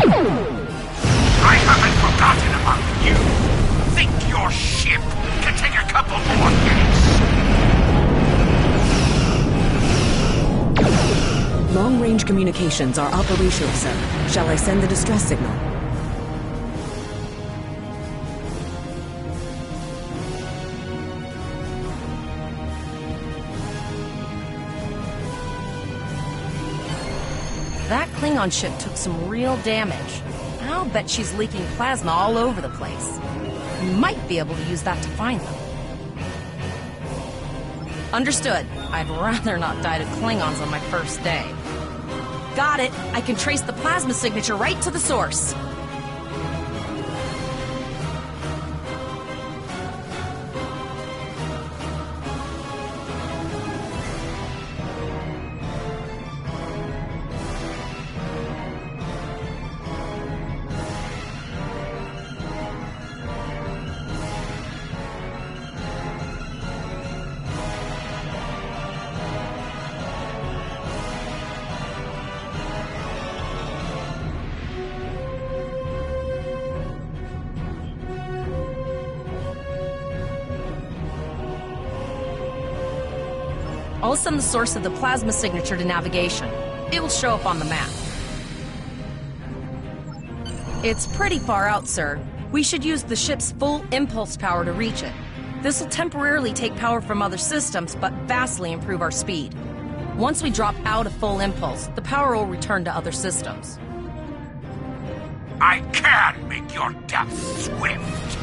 I haven't forgotten about you. Think your ship can take a couple more hits? Long-range communications are operational, sir. Shall I send the distress signal? That Klingon ship took some real damage. I'll bet she's leaking plasma all over the place. We might be able to use that to find them. Understood. I'd rather not die to Klingons on my first day. Got it. I can trace the plasma signature right to the source. I'll send the source of the plasma signature to navigation. It will show up on the map. It's pretty far out, sir. We should use the ship's full impulse power to reach it. This will temporarily take power from other systems, but vastly improve our speed. Once we drop out of full impulse, the power will return to other systems. I can make your death swift.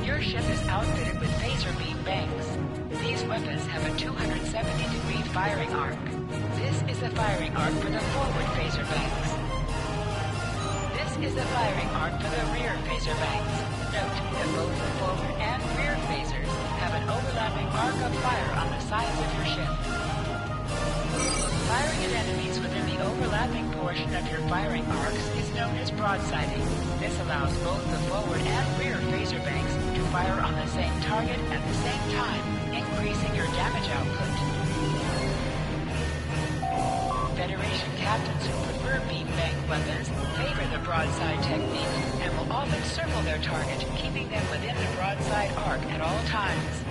Your ship is outfitted with phaser beam banks. These weapons have a 270-degree firing arc. This is the firing arc for the forward phaser banks. This is the firing arc for the rear phaser banks. Note that both the forward and rear phasers have an overlapping arc of fire on the sides of your ship. Firing at enemies within the overlapping portion of your firing arcs is known as broadsiding. This allows both the forward and rear phaser banks to fire on the same target at the same time, increasing your damage output. Federation captains who prefer beam bank weapons favor the broadside technique and will often circle their target, keeping them within the broadside arc at all times.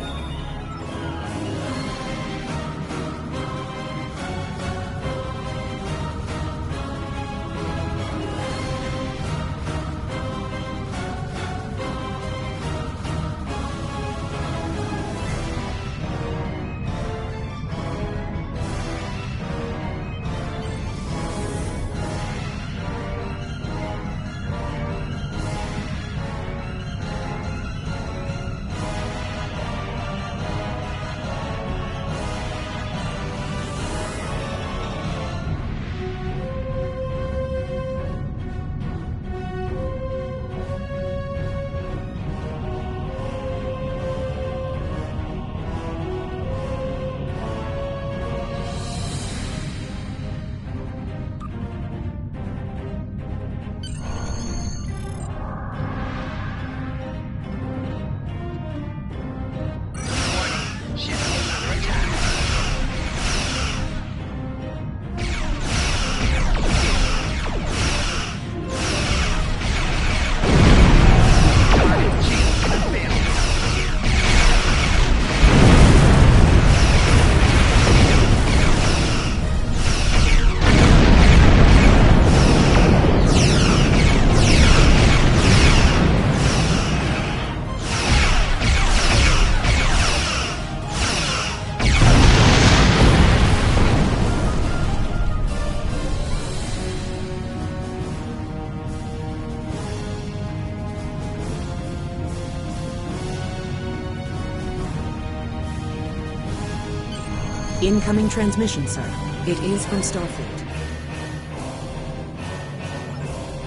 Incoming transmission, sir. It is from Starfleet.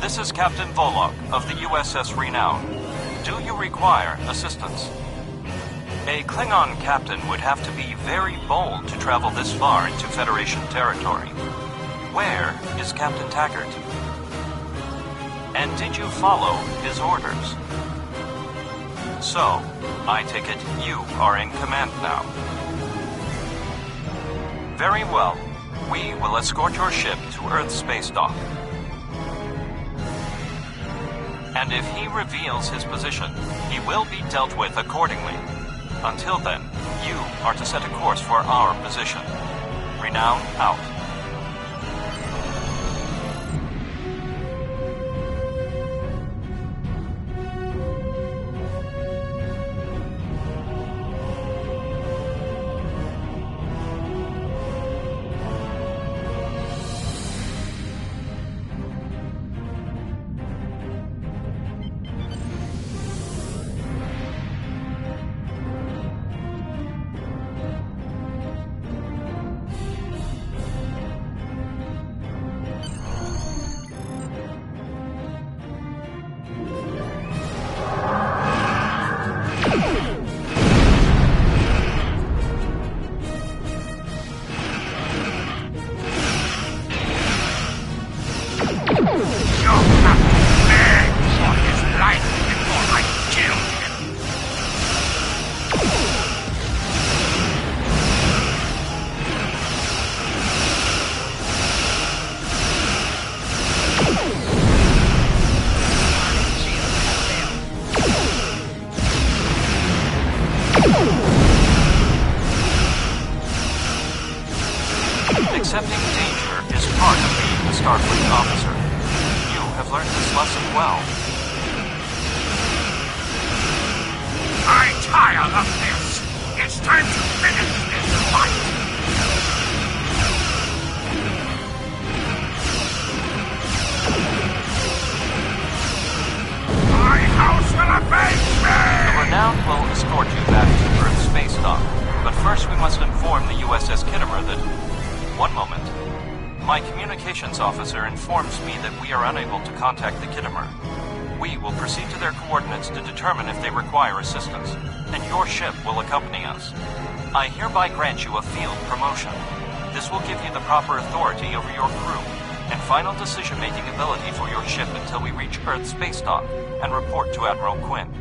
This is Captain Volok of the USS Renown. Do you require assistance? A Klingon captain would have to be very bold to travel this far into Federation territory. Where is Captain Taggart? And did you follow his orders? So, I take it you are in command now. Very well. We will escort your ship to Earth's space dock. And if he reveals his position, he will be dealt with accordingly. Until then, you are to set a course for our position. Renown out. Accepting danger is part of being a Starfleet officer. You have learned this lesson well. I tire of this. It's time to finish this fight. My house will avenge me! The Renown will escort you back to Earth's space dock. But first we must inform the USS Kittimer that... One moment. My communications officer informs me that we are unable to contact the Kittimer. We will proceed to their coordinates to determine if they require assistance, and your ship will accompany us. I hereby grant you a field promotion. This will give you the proper authority over your crew, and final decision-making ability for your ship until we reach Earth's space dock and report to Admiral Quinn.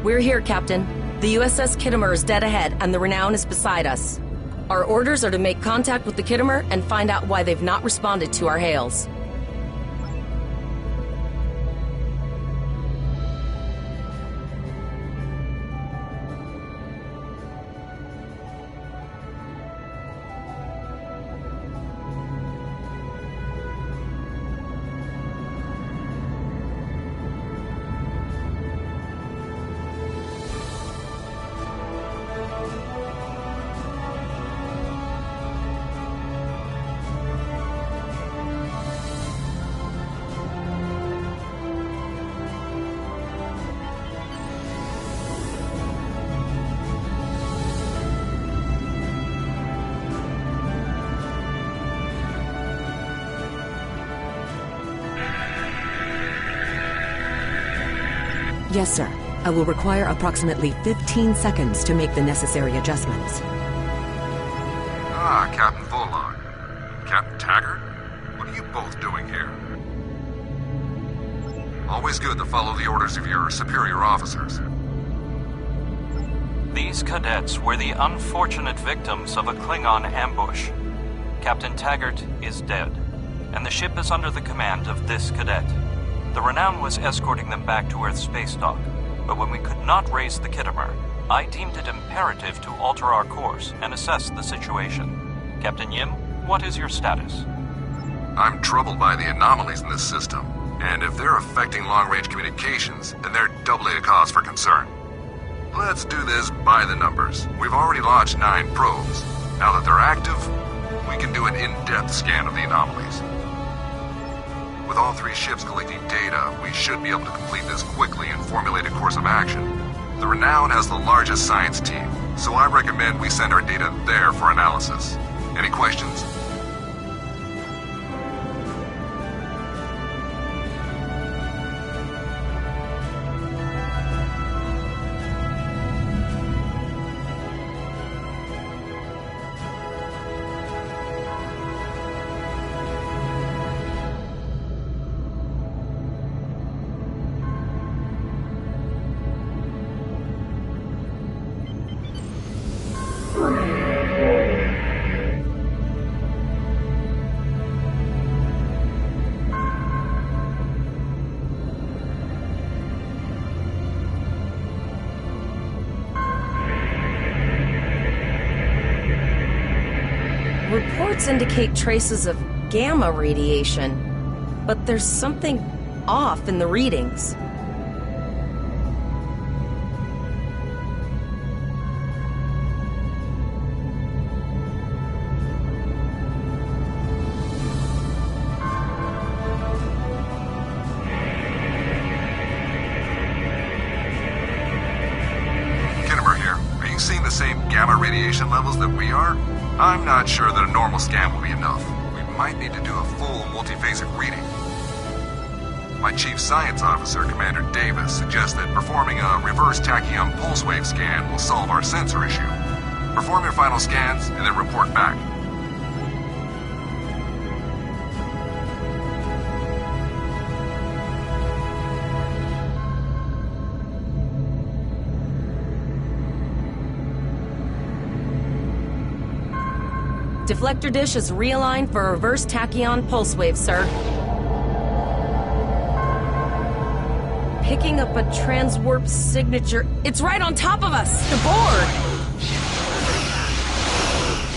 We're here, Captain. The USS Kittimer is dead ahead, and the Renown is beside us. Our orders are to make contact with the Kittimer and find out why they've not responded to our hails. Yes, sir. I will require approximately 15 seconds to make the necessary adjustments. Ah, Captain Volog. Captain Taggart? What are you both doing here? Always good to follow the orders of your superior officers. These cadets were the unfortunate victims of a Klingon ambush. Captain Taggart is dead, and the ship is under the command of this cadet. The Renown was escorting them back to Earth's space dock, but when we could not raise the Kittimer, I deemed it imperative to alter our course and assess the situation. Captain Yim, what is your status? I'm troubled by the anomalies in this system, and if they're affecting long-range communications, then they're doubly a cause for concern. Let's do this by the numbers. We've already launched 9 probes. Now that they're active, we can do an in-depth scan of the anomalies. With all 3 ships collecting data, we should be able to complete this quickly and formulate a course of action. The Renown has the largest science team, so I recommend we send our data there for analysis. Any questions? Reports indicate traces of gamma radiation, but there's something off in the readings. Kittimer here. Are you seeing the same gamma radiation levels that we are? I'm not sure that a normal scan will be enough. We might need to do a full multiphasic reading. My chief science officer, Commander Davis, suggests that performing a reverse tachyon pulse wave scan will solve our sensor issue. Perform your final scans and then report back. Deflector dish is realigned for a reverse tachyon pulse wave, sir. Picking up a transwarp signature. It's right on top of us! The board!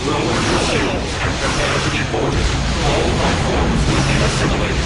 Lower your shields and prepare to be boarded. All life forms will be assimilated.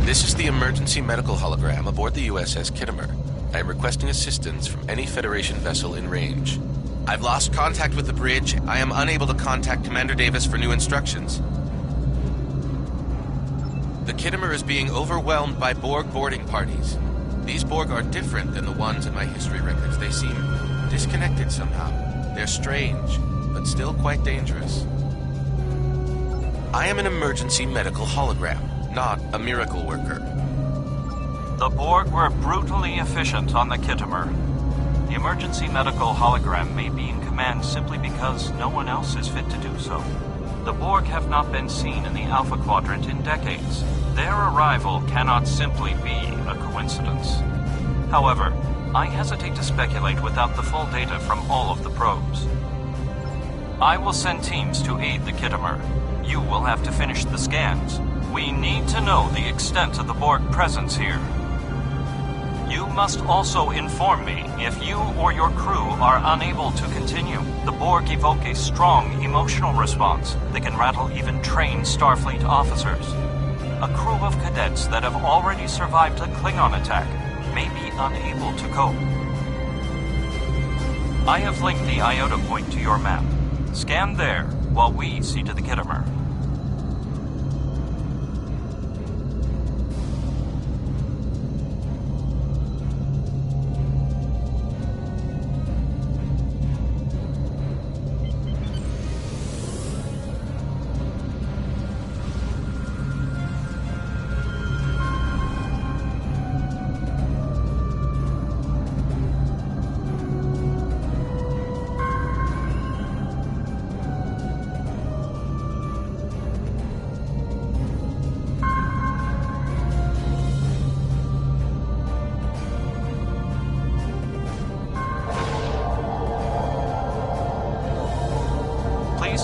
This is the emergency medical hologram aboard the USS Kittimer. I am requesting assistance from any Federation vessel in range. I've lost contact with the bridge. I am unable to contact Commander Davis for new instructions. The Kittimer is being overwhelmed by Borg boarding parties. These Borg are different than the ones in my history records. They seem disconnected somehow. They're strange, but still quite dangerous. I am an emergency medical hologram, not a miracle worker. The Borg were brutally efficient on the Kittimer. The emergency medical hologram may be in command simply because no one else is fit to do so. The Borg have not been seen in the Alpha Quadrant in decades. Their arrival cannot simply be a coincidence. However, I hesitate to speculate without the full data from all of the probes. I will send teams to aid the Kittimer. You will have to finish the scans. We need to know the extent of the Borg presence here. You must also inform me if you or your crew are unable to continue. The Borg evoke a strong emotional response that can rattle even trained Starfleet officers. A crew of cadets that have already survived a Klingon attack may be unable to cope. I have linked the Iota point to your map. Scan there while we see to the Kittimer.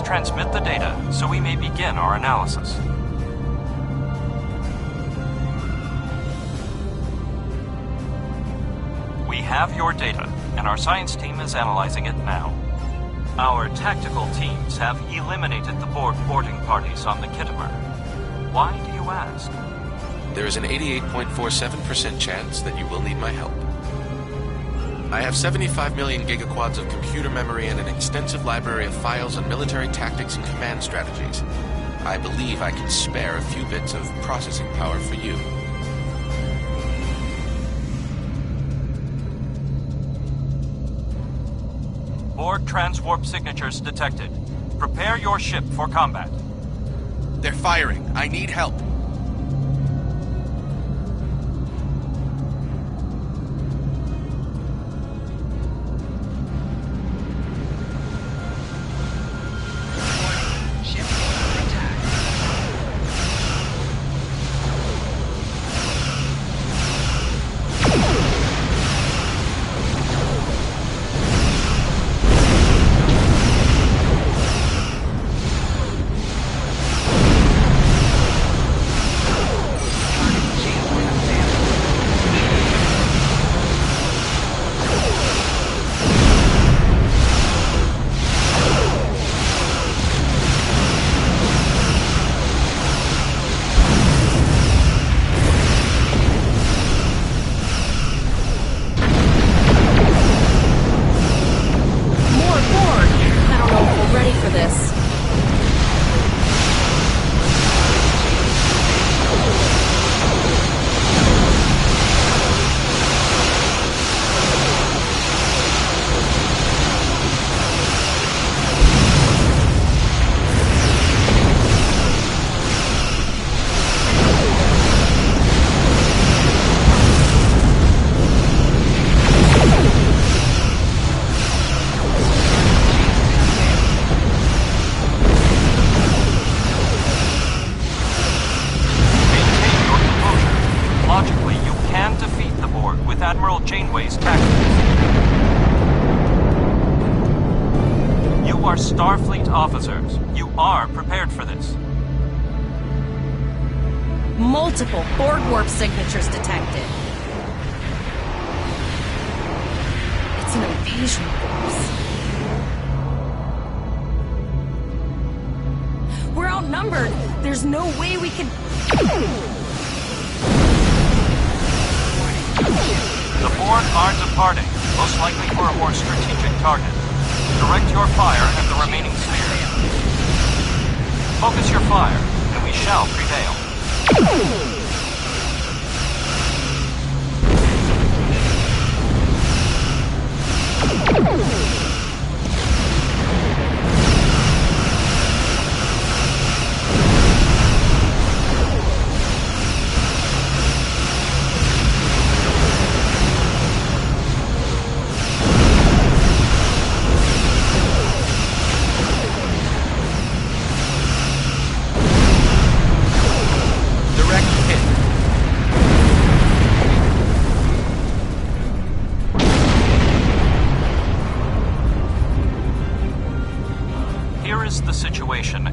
Transmit the data so we may begin our analysis. We have your data, and our science team is analyzing it now. Our tactical teams have eliminated the Borg boarding parties on the Kittimer. Why do you ask? There is an 88.47% chance that you will need my help. I have 75 million gigaquads of computer memory and an extensive library of files on military tactics and command strategies. I believe I can spare a few bits of processing power for you. Borg transwarp signatures detected. Prepare your ship for combat. They're firing. I need help. Starfleet officers, you are prepared for this. Multiple Borg warp signatures detected. It's an invasion force. We're outnumbered. There's no way we can... The Borg are departing, most likely for a more strategic target. Direct your fire at the remaining sphere. Focus your fire, and we shall prevail.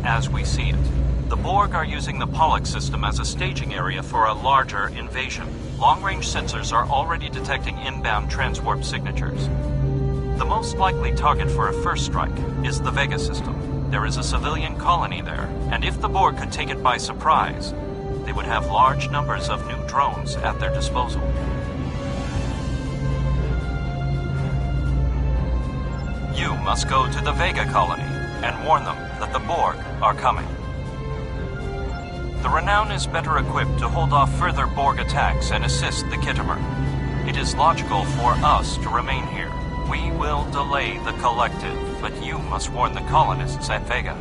As we see it. The Borg are using the Pollux system as a staging area for a larger invasion. Long-range sensors are already detecting inbound transwarp signatures. The most likely target for a first strike is the Vega system. There is a civilian colony there, and if the Borg could take it by surprise, they would have large numbers of new drones at their disposal. You must go to the Vega colony and warn them that the Borg are coming. The Renown is better equipped to hold off further Borg attacks and assist the Kittimer. It is logical for us to remain here. We will delay the Collective, but you must warn the colonists at Vega.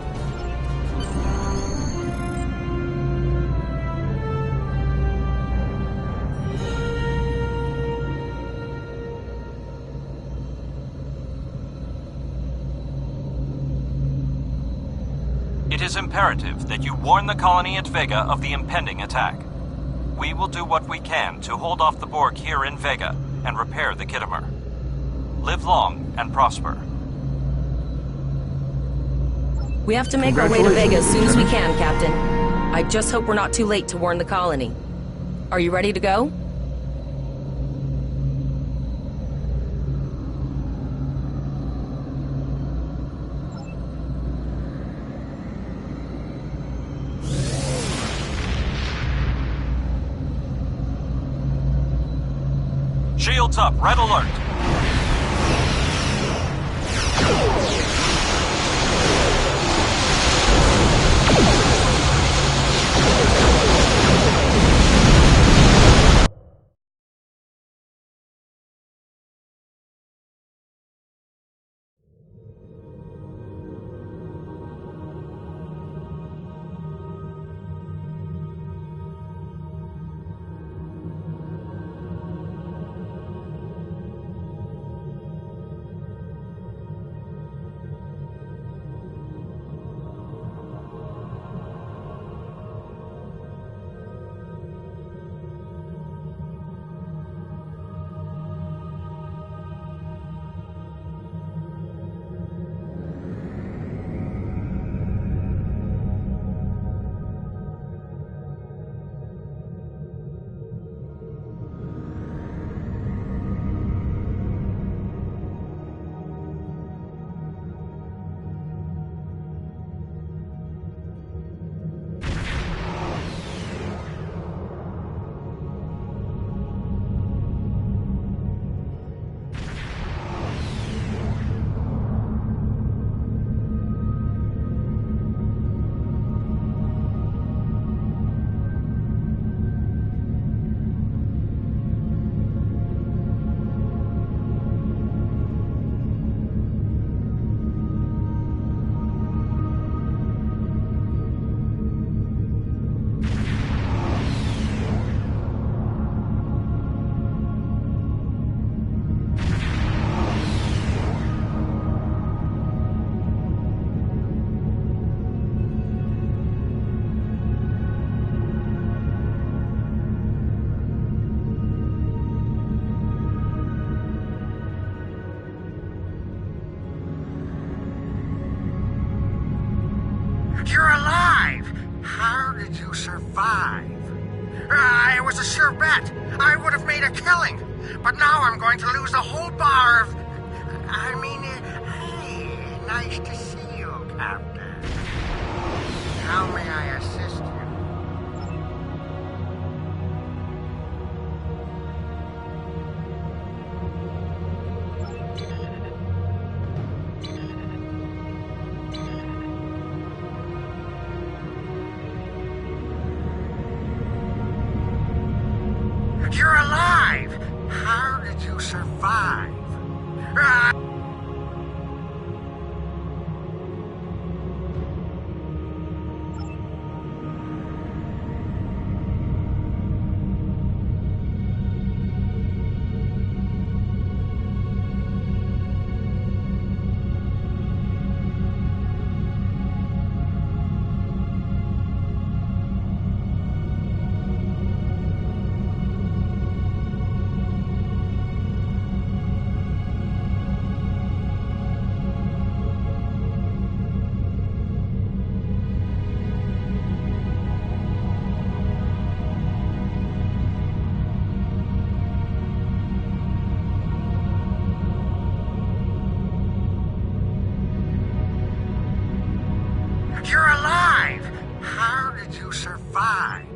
It is imperative that you warn the colony at Vega of the impending attack. We will do what we can to hold off the Borg here in Vega and repair the Kittimer. Live long and prosper. We have to make our way to Vega as soon as we can, Captain. I just hope we're not too late to warn the colony. Are you ready to go? Shields up, red alert. You're alive! How did you survive? It was a sure bet. I would have made a killing. But now I'm going to lose the whole bar of... hey, nice to see you, Captain. How may I assist you? You're alive! How did you survive? You're alive! How did you survive?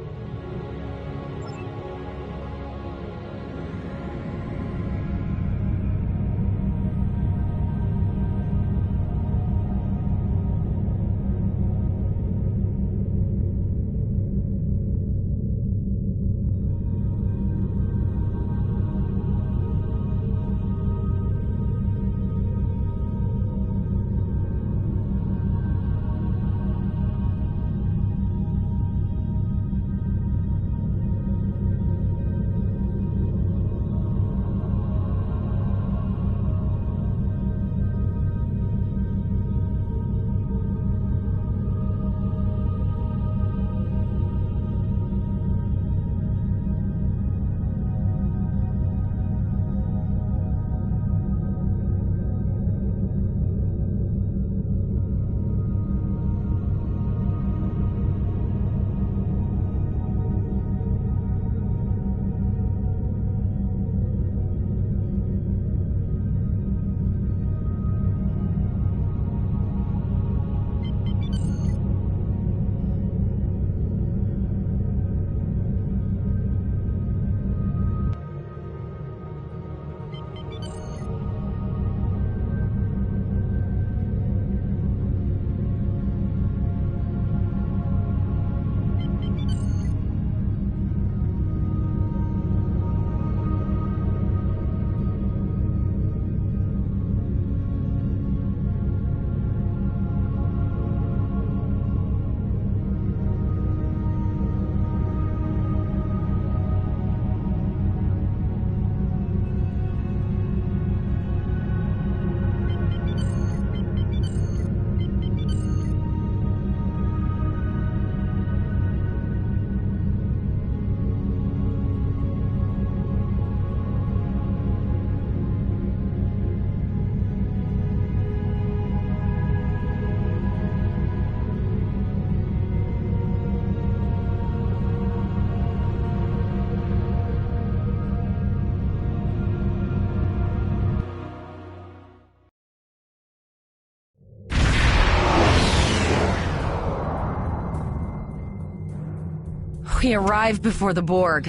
We arrived before the Borg.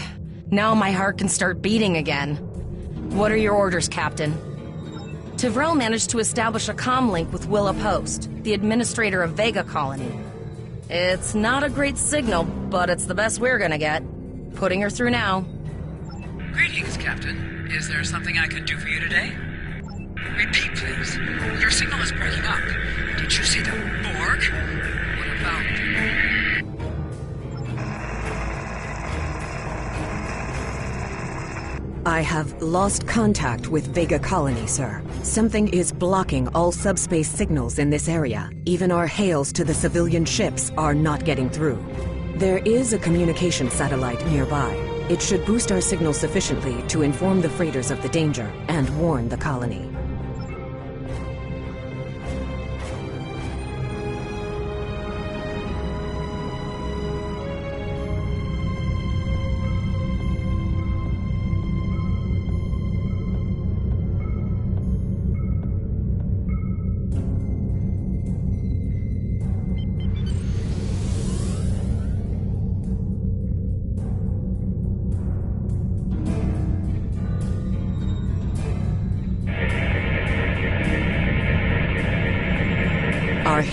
Now my heart can start beating again. What are your orders, Captain? Tyrell managed to establish a comm link with Willa Post, the administrator of Vega Colony. It's not a great signal, but it's the best we're gonna get. Putting her through now. Greetings, Captain. Is there something I can do for you today? Repeat, please. Your signal is breaking up. Did you see the Borg? What about... I have lost contact with Vega Colony, sir. Something is blocking all subspace signals in this area. Even our hails to the civilian ships are not getting through. There is a communication satellite nearby. It should boost our signal sufficiently to inform the freighters of the danger and warn the colony.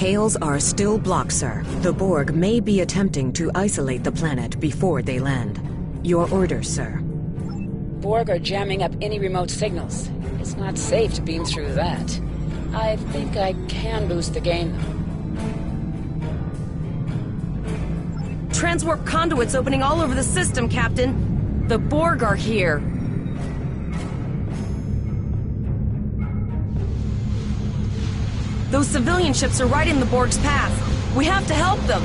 Hails are still blocked, sir. The Borg may be attempting to isolate the planet before they land. Your orders, sir. Borg are jamming up any remote signals. It's not safe to beam through that. I think I can boost the gain, though. Transwarp conduits opening all over the system, Captain. The Borg are here. Those civilian ships are right in the Borg's path. We have to help them.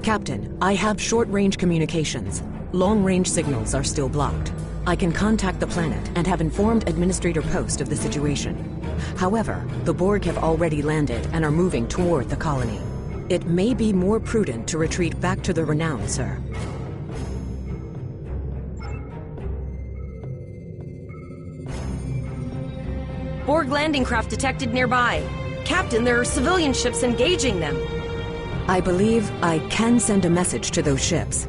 Captain, I have short-range communications. Long-range signals are still blocked. I can contact the planet and have informed Administrator Post of the situation. However, the Borg have already landed and are moving toward the colony. It may be more prudent to retreat back to the Renown, sir. Borg landing craft detected nearby. Captain, there are civilian ships engaging them. I believe I can send a message to those ships.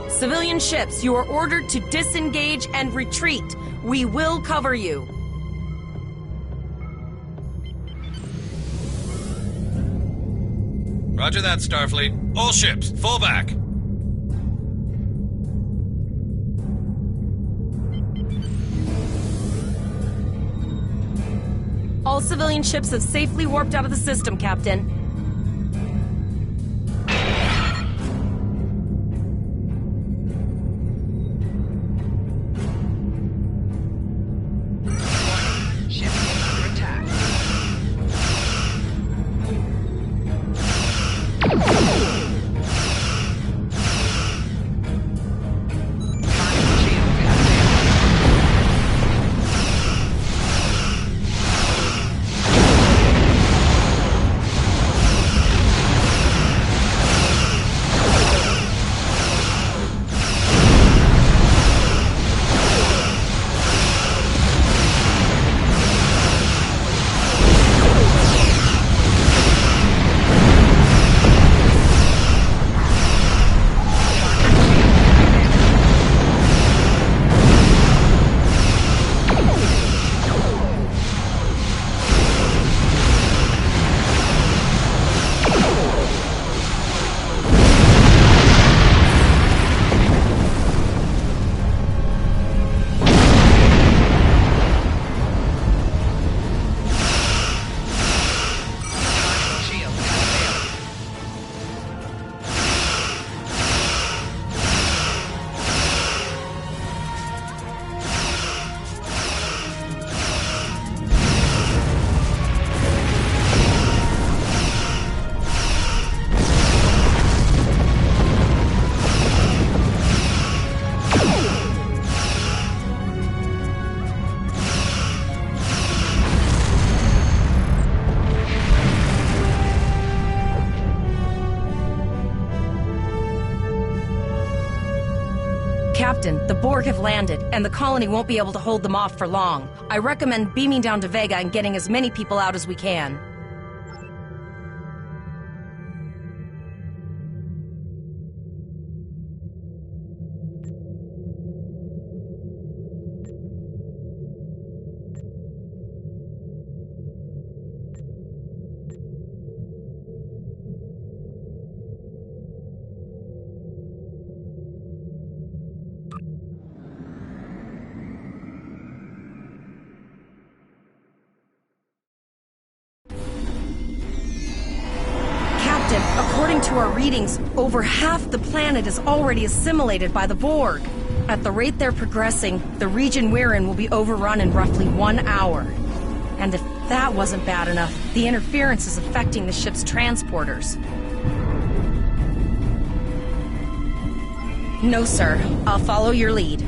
Civilian ships, you are ordered to disengage and retreat. We will cover you. Roger that, Starfleet. All ships, fall back. All civilian ships have safely warped out of the system, Captain. Ship is under attack. Sonic shield has failed. Shield has failed. Captain, the Borg have landed, and the colony won't be able to hold them off for long. I recommend beaming down to Vega and getting as many people out as we can. According to our readings, over half the planet is already assimilated by the Borg. At the rate they're progressing, the region we're in will be overrun in roughly 1 hour. And if that wasn't bad enough, the interference is affecting the ship's transporters. No, sir. I'll follow your lead.